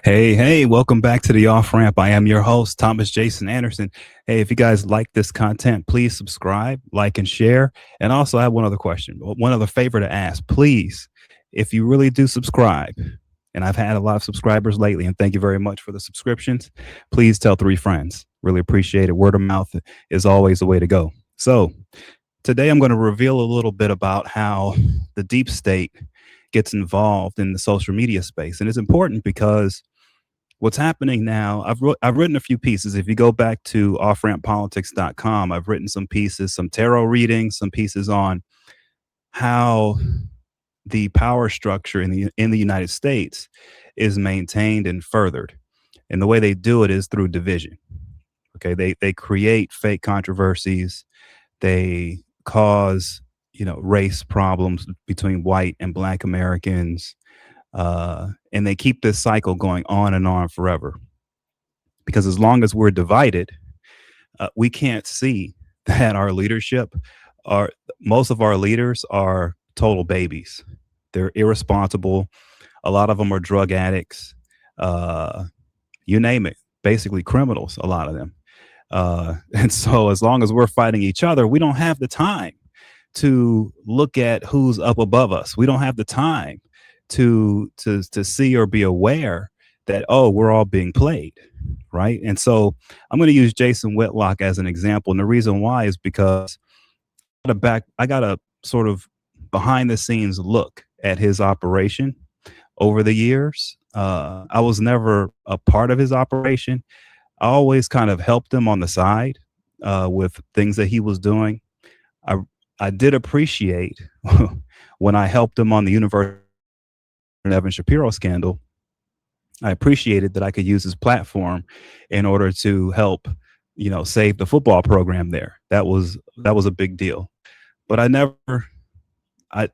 Hey, welcome back to the Off Ramp. I am your host, Thomas Jason Anderson. Hey, if you guys like this content, please subscribe, like, and share. And also, I have one other question, one other favor to ask. Please, if you really do subscribe, and I've had a lot of subscribers lately, and thank you very much for the subscriptions, please tell 3 friends. Really appreciate it. Word of mouth is always the way to go. So, today I'm going to reveal a little bit about how the deep state gets involved in the social media space. And it's important because what's happening now, I've written a few pieces. If you go back to offramppolitics.com, I've written some pieces, some tarot readings, some pieces on how the power structure in the United States is maintained and furthered. And the way they do it is through division. Okay, they create fake controversies. They cause, race problems between white and black Americans. And they keep this cycle going on and on forever. Because as long as we're divided, we can't see that our leadership, most of our leaders are total babies. They're irresponsible. A lot of them are drug addicts. You name it, basically criminals, a lot of them. And so as long as we're fighting each other, we don't have the time to look at who's up above us. We don't have the time to see or be aware that, oh, we're all being played, right? And so I'm going to use Jason Whitlock as an example. And the reason why is because I got a sort of behind the scenes look at his operation over the years. I was never a part of his operation. I always kind of helped him on the side with things that he was doing. I did appreciate when I helped him on the University Evan Shapiro scandal. I appreciated that I could use his platform in order to help, save the football program there. That was a big deal. But I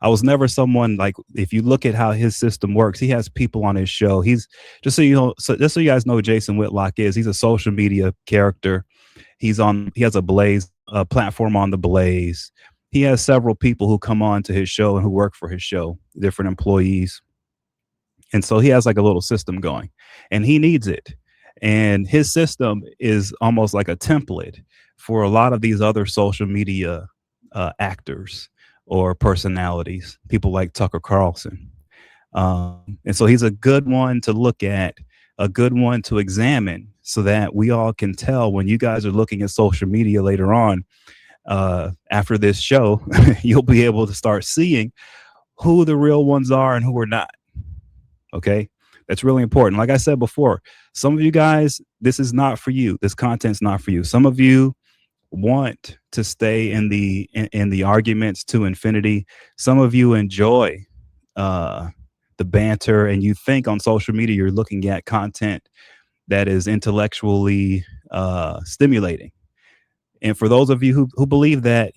was never someone like, if you look at how his system works, he has people on his show. He's just so you guys know who Jason Whitlock is. He's a social media character. He has a platform on the Blaze. He has several people who come on to his show and who work for his show, different employees. And so he has like a little system going, and he needs it. And his system is almost like a template for a lot of these other social media actors or personalities, people like Tucker Carlson. And so he's a good one to look at, a good one to examine, so that we all can tell when you guys are looking at social media later on. After this show, you'll be able to start seeing who the real ones are and who are not. Okay, that's really important. Like I said before, some of you guys, this is not for you. This content's not for you. Some of you want to stay in the arguments to infinity. Some of you enjoy the banter, and you think on social media you're looking at content that is intellectually stimulating. And for those of you who believe that,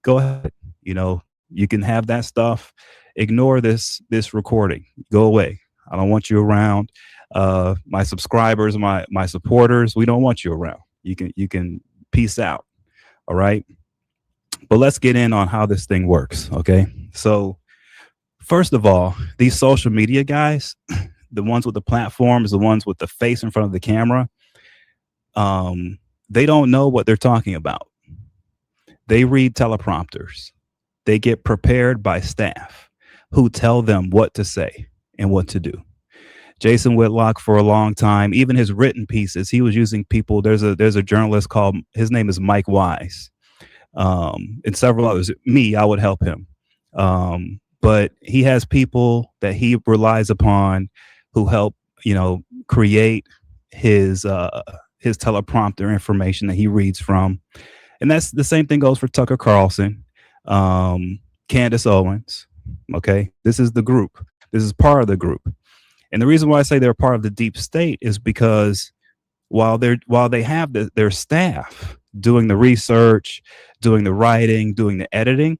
go ahead, you can have that stuff. Ignore this recording. Go away. I don't want you around. My subscribers, my supporters, we don't want you around. You can peace out. All right. But let's get in on how this thing works. Okay. So first of all, these social media guys, the ones with the platforms, the ones with the face in front of the camera, they don't know what they're talking about. They read teleprompters. They get prepared by staff who tell them what to say and what to do. Jason Whitlock, for a long time, even his written pieces, he was using people. There's a journalist called, his name is Mike Wise, and several others. I would help him. But he has people that he relies upon who help, create his teleprompter information that he reads from. And that's the same thing goes for Tucker Carlson, Candace Owens. Okay, this is the group. This is part of the group. And the reason why I say they're part of the deep state is because while they have their staff doing the research, doing the writing, doing the editing,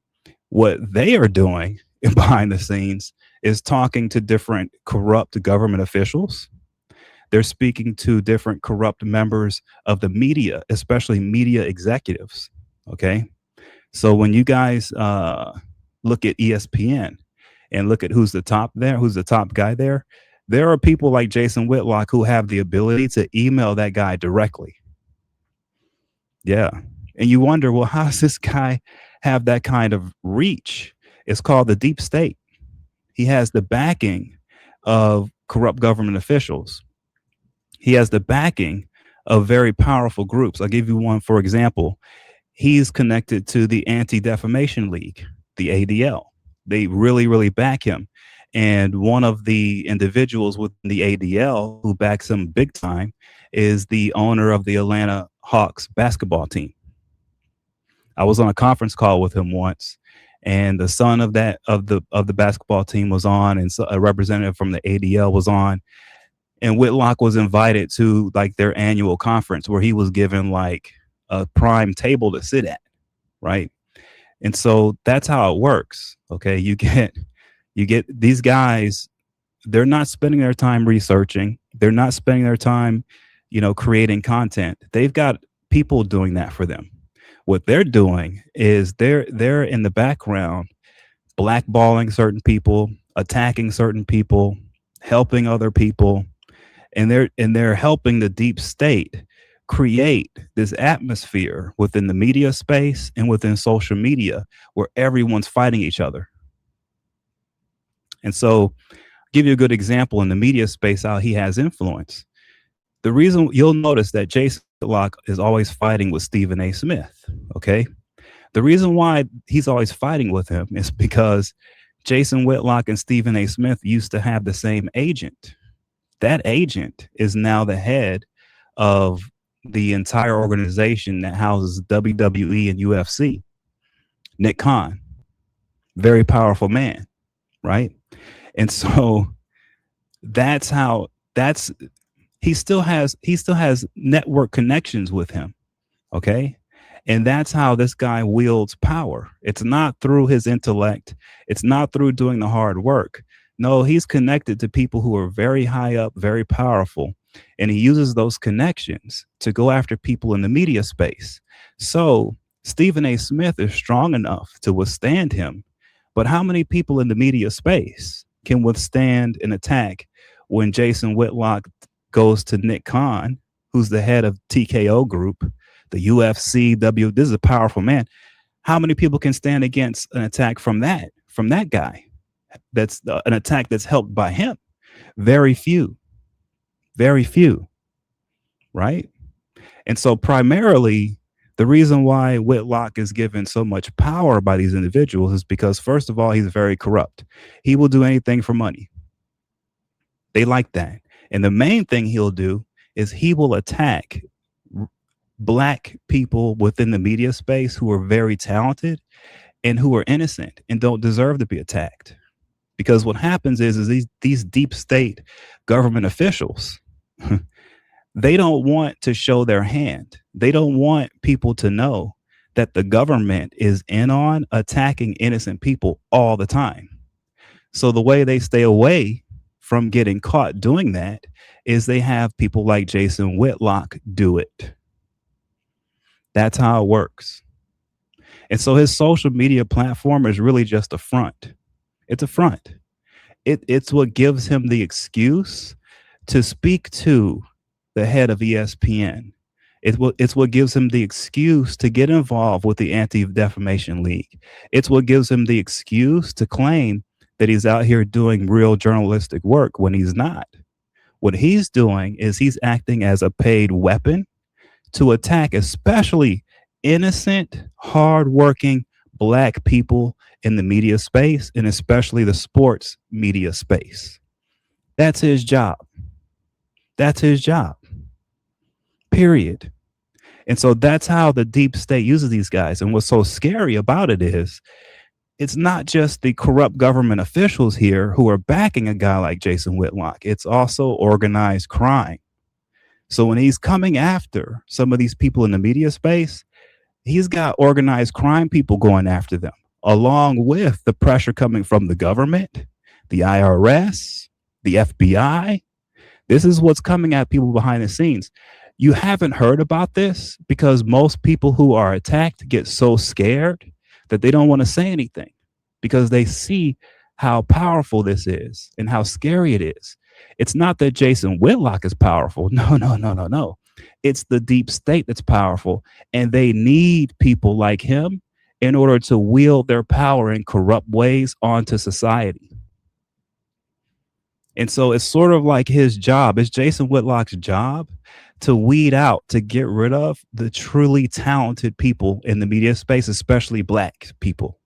what they are doing behind the scenes is talking to different corrupt government officials. They're speaking to different corrupt members of the media, especially media executives. Okay. So when you guys look at ESPN and look at who's the top there, who's the top guy there are people like Jason Whitlock who have the ability to email that guy directly. Yeah. And you wonder, well, how does this guy have that kind of reach? It's called the deep state. He has the backing of corrupt government officials. He has the backing of very powerful groups. I'll give you one, for example. He's connected to the Anti-Defamation League, the ADL. They really, really back him. And one of the individuals within the ADL who backs him big time is the owner of the Atlanta Hawks basketball team. I was on a conference call with him once, and the son of the basketball team was on, and so a representative from the ADL was on, and Whitlock was invited to like their annual conference where he was given like a prime table to sit at, right? And so that's how it works. Okay, you get these guys. They're not spending their time researching. They're not spending their time, creating content. They've got people doing that for them. What they're doing is they're in the background blackballing certain people, attacking certain people, helping other people, and they're helping the deep state create this atmosphere within the media space and within social media where everyone's fighting each other. And so, give you a good example in the media space how he has influence. The reason you'll notice that Jason Whitlock is always fighting with Stephen A. Smith. Okay. The reason why he's always fighting with him is because Jason Whitlock and Stephen A. Smith used to have the same agent. That agent is now the head of the entire organization that houses WWE and UFC. Nick Khan, very powerful man, right? And so that's he still has network connections with him. Okay. And that's how this guy wields power. It's not through his intellect. It's not through doing the hard work. No, he's connected to people who are very high up, very powerful. And he uses those connections to go after people in the media space. So Stephen A. Smith is strong enough to withstand him. But how many people in the media space can withstand an attack when Jason Whitlock goes to Nick Khan, who's the head of TKO Group, the UFC, this is a powerful man. How many people can stand against an attack from that guy? That's an attack that's helped by him. Very few, right? And so primarily the reason why Whitlock is given so much power by these individuals is because, first of all, he's very corrupt. He will do anything for money. They like that. And the main thing he'll do is he will attack Black people within the media space who are very talented and who are innocent and don't deserve to be attacked. Because what happens is these deep state government officials, they don't want to show their hand. They don't want people to know that the government is in on attacking innocent people all the time. So the way they stay away from getting caught doing that is they have people like Jason Whitlock do it. That's how it works. And so his social media platform is really just a front. It's a front. It's what gives him the excuse to speak to the head of ESPN. It's what gives him the excuse to get involved with the Anti-Defamation League. It's what gives him the excuse to claim that he's out here doing real journalistic work when he's not. What he's doing is he's acting as a paid weapon to attack especially innocent, hardworking Black people in the media space, and especially the sports media space. That's his job. That's his job. Period. And so that's how the deep state uses these guys. And what's so scary about it is It's not just the corrupt government officials here who are backing a guy like Jason Whitlock. It's also organized crime. So when he's coming after some of these people in the media space, he's got organized crime people going after them, along with the pressure coming from the government, the IRS, the FBI. This is what's coming at people behind the scenes. You haven't heard about this because most people who are attacked get so scared that they don't want to say anything because they see how powerful this is and how scary it is. It's not that Jason Whitlock is powerful. No, no, no, no, no. It's the deep state that's powerful, and they need people like him in order to wield their power in corrupt ways onto society. And so it's sort of like his job. It's Jason Whitlock's job to weed out, to get rid of the truly talented people in the media space, especially black people.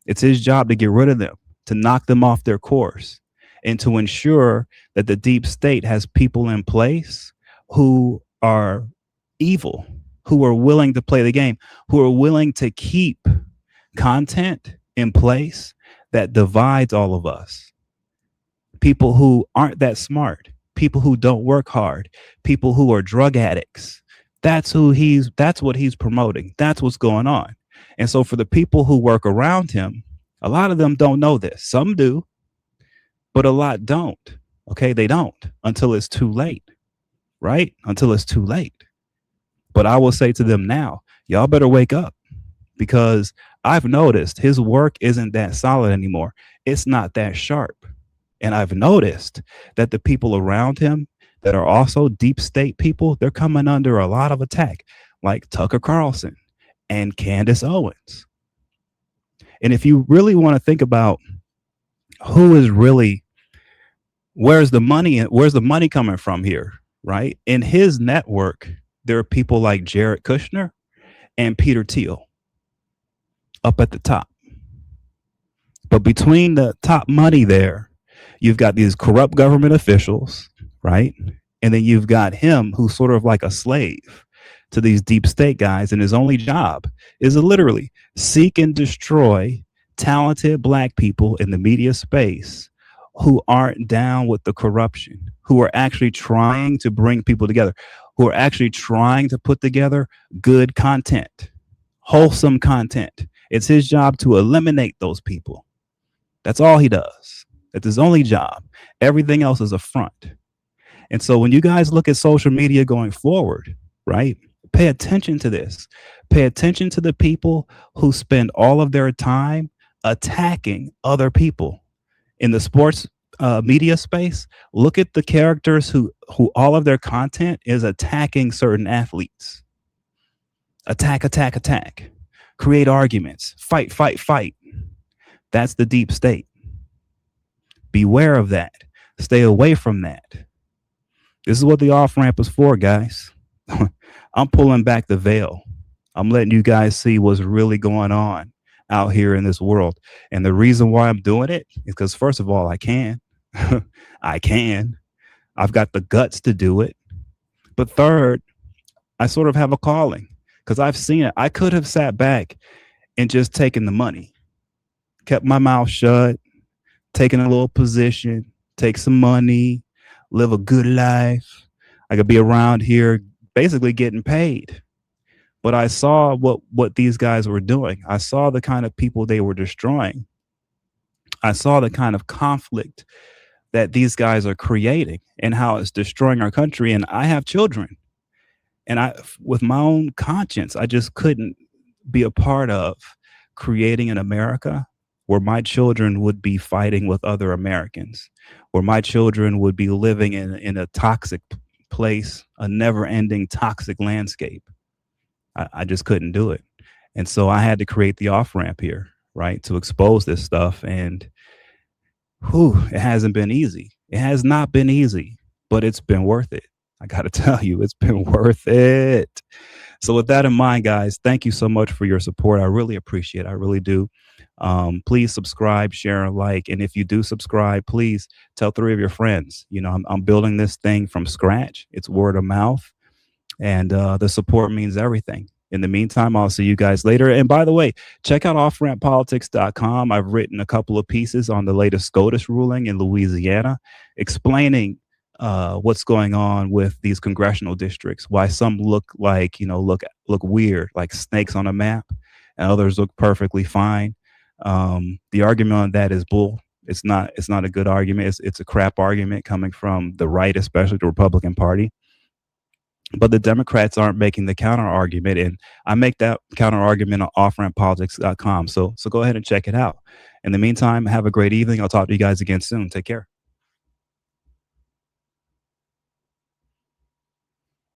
It's his job to get rid of them, to knock them off their course, and to ensure that the deep state has people in place who are evil, who are willing to play the game, who are willing to keep content in place that divides all of us. People who aren't that smart, people who don't work hard, people who are drug addicts. That's what he's promoting. That's what's going on. And so for the people who work around him, a lot of them don't know this. Some do, but a lot don't. Okay, they don't until it's too late, right? Until it's too late. But I will say to them now, y'all better wake up, because I've noticed his work isn't that solid anymore. It's not that sharp. And I've noticed that the people around him that are also deep state people, they're coming under a lot of attack, like Tucker Carlson and Candace Owens. And if you really want to think about who is really, where's the money coming from here, right? In his network, there are people like Jared Kushner and Peter Thiel up at the top. But between the top money there, you've got these corrupt government officials, right? And then you've got him who's sort of like a slave to these deep state guys. And his only job is to literally seek and destroy talented black people in the media space who aren't down with the corruption, who are actually trying to bring people together, who are actually trying to put together good content, wholesome content. It's his job to eliminate those people. That's all he does. That's his only job. Everything else is a front. And so when you guys look at social media going forward, right, pay attention to this. Pay attention to the people who spend all of their time attacking other people. In the sports media space, look at the characters who all of their content is attacking certain athletes. Attack, attack, attack. Create arguments. Fight, fight, fight. That's the deep state. Beware of that. Stay away from that. This is what the off ramp is for, guys. I'm pulling back the veil. I'm letting you guys see what's really going on out here in this world. And the reason why I'm doing it is because, first of all, I can. I can. I've got the guts to do it. But third, I sort of have a calling because I've seen it. I could have sat back and just taken the money, kept my mouth shut, taken a little position, take some money, live a good life. I could be around here basically getting paid. But I saw what these guys were doing. I saw the kind of people they were destroying. I saw the kind of conflict that these guys are creating and how it's destroying our country. And I have children. And with my own conscience, I just couldn't be a part of creating an America where my children would be fighting with other Americans, where my children would be living in a toxic place, a never-ending toxic landscape. I just couldn't do it. And so I had to create the off-ramp here, right, to expose this stuff. And it hasn't been easy. It has not been easy, but it's been worth it. I got to tell you, it's been worth it. So with that in mind, guys, thank you so much for your support. I really appreciate it. I really do. Please subscribe, share, and like. And if you do subscribe, please tell 3 of your friends. You know, I'm building this thing from scratch. It's word of mouth. And the support means everything. In the meantime, I'll see you guys later. And by the way, check out offramppolitics.com. I've written a couple of pieces on the latest SCOTUS ruling in Louisiana, explaining what's going on with these congressional districts, why some look like, look weird, like snakes on a map, and others look perfectly fine. The argument on that is bull. It's not a good argument. It's a crap argument coming from the right, especially the Republican Party. But the Democrats aren't making the counter argument, and I make that counter argument on offramppolitics.com. So go ahead and check it out. In the meantime, have a great evening. I'll talk to you guys again soon. Take care.